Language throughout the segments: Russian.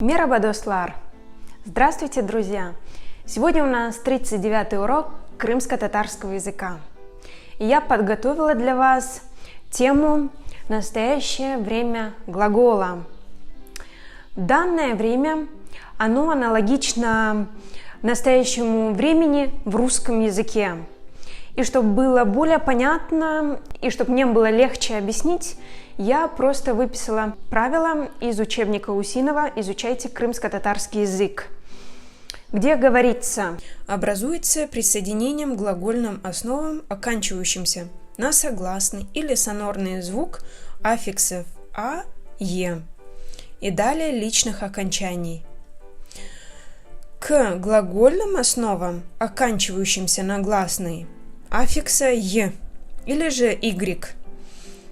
Merhaba dostlar! Здравствуйте, друзья! Сегодня у нас 39-й урок крымско-татарского языка. И я подготовила для вас тему «Настоящее время глагола». Данное время, оно аналогично настоящему времени в русском языке. И чтобы было более понятно, и чтобы мне было легче объяснить, я просто выписала правила из учебника Усинова «Изучайте крымско-татарский язык», где говорится: образуется присоединением к глагольным основам, оканчивающимся на согласный или сонорный звук аффиксов «а», «е» и далее личных окончаний. К глагольным основам, оканчивающимся на гласный, аффикса «е» или же «y»,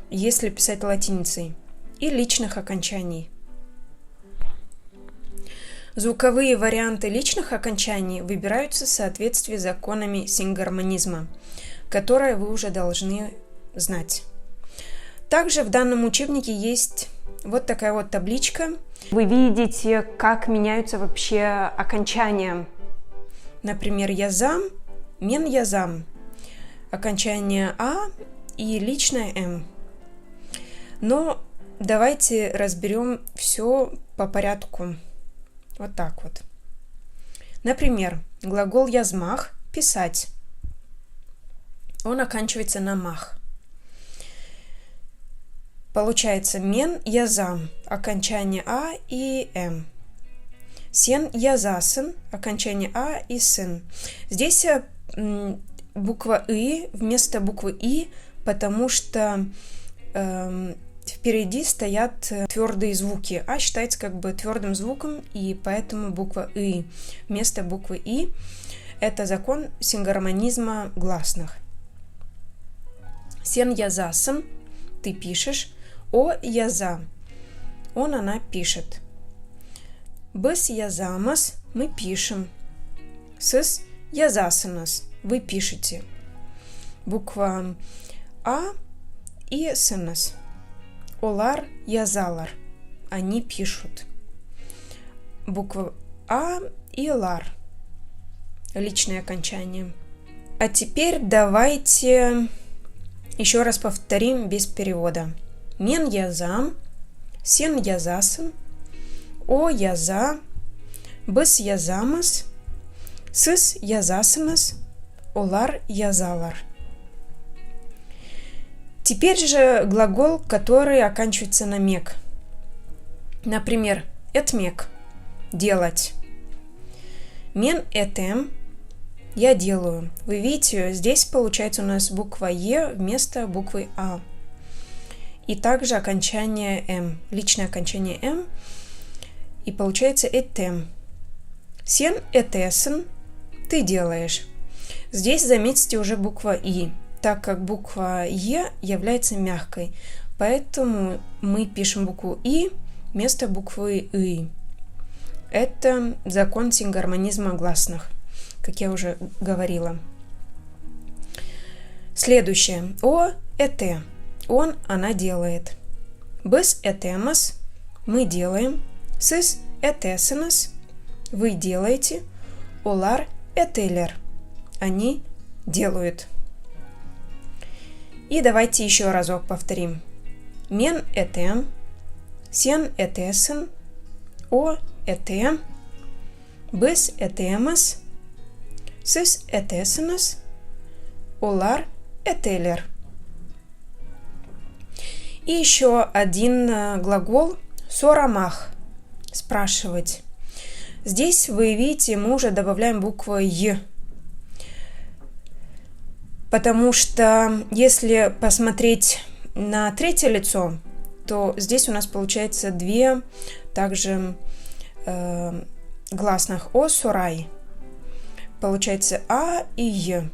если писать латиницей, и личных окончаний. Звуковые варианты личных окончаний выбираются в соответствии с законами сингармонизма, которые вы уже должны знать. Также в данном учебнике есть вот такая вот табличка. Вы видите, как меняются вообще окончания. Например, язам, мен язам, окончание «а» и личное «м». Но давайте разберем все по порядку. Вот так вот. Например, глагол язмах – писать. Он оканчивается на мах. Получается мен язам, окончание а и м. Сен язасын, окончание а и сын. Здесь буква и вместо буквы и, потому что впереди стоят твердые звуки. А считается как бы твердым звуком, и поэтому буква и вместо буквы и. Это закон сингармонизма гласных. Сен язасын, ты пишешь. О яза, он, она пишет. Быс язамас, мы пишем. Сыс язасынас, вы пишете. Буква а и сынас. Олар язалар, они пишут. Буква а и лар, личное окончание. А теперь давайте еще раз повторим без перевода. Мен язам, сен язасын, о яза, быс язамас, сыс язасынас, олар язалар. Теперь же глагол, который оканчивается на мек. Например, этмек – делать. Мен этем – я делаю. Вы видите, здесь получается у нас буква Е вместо буквы А. И также окончание М, личное окончание М. И получается этем. Сен этесен – ты делаешь. Здесь заметьте уже буква И, так как буква Е является мягкой. Поэтому мы пишем букву И вместо буквы И. Это закон сингармонизма гласных, как я уже говорила. Следующее. О эте. Он, она делает. Быс этемас. Мы делаем. Сыс этесенас. Вы делаете. Олар этелер. Они делают. И давайте еще разок повторим. Мен этем, сен этесен, о этем, быс этемас, сыс этесенас, олар этелер. И еще один глагол сорамах, спрашивать. Здесь вы видите, мы уже добавляем букву Й. Потому что если посмотреть на третье лицо, то здесь у нас получается две также гласных о сорай. Получается а и Й.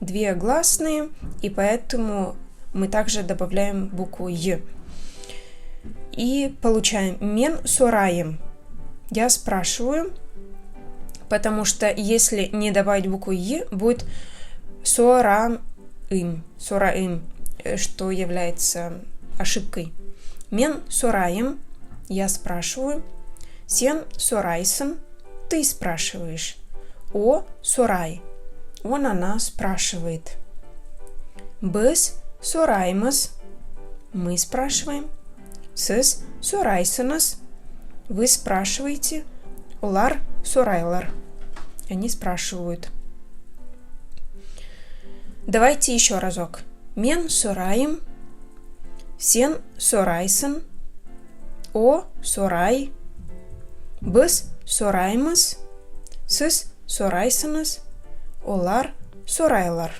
Две гласные, и поэтому мы также добавляем букву Й. И получаем мен сораем. Я спрашиваю, потому что если не добавить букву Й, будет сораим, что является ошибкой. Мен сораим, я спрашиваю. Сен сорайсын. Ты спрашиваешь. О сорай. Он, она спрашивает. Біз сораймыз. Мы спрашиваем. Сіз сорайсыныз. Вы спрашиваете. Олар сорайлар. Они спрашивают. Давайте еще разок. Мен сорайым. Сен сорайсын. О сорай. Біз сораймыз. Сіз сорайсыныз. Олар сорайлар.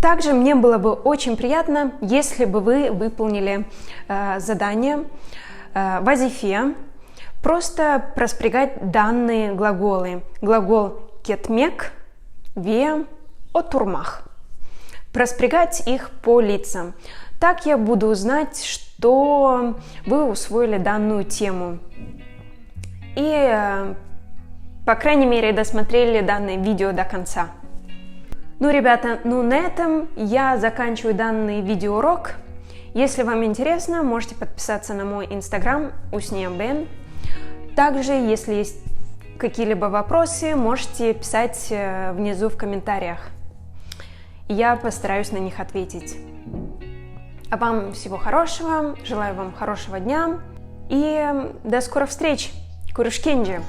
Также мне было бы очень приятно, если бы вы выполнили задание в вазифе, просто проспрягать данные глаголы. Глагол кетмек, ве, отурмах. Проспрягать их по лицам. Так я буду знать, что вы усвоили данную тему. И, по крайней мере, досмотрели данное видео до конца. Ну, ребята, на этом я заканчиваю данный видеоурок. Если вам интересно, можете подписаться на мой инстаграм УсниаБен. Также, если есть какие-либо вопросы, можете писать внизу в комментариях. Я постараюсь на них ответить. А вам всего хорошего, желаю вам хорошего дня и до скорых встреч. Курышкенджи!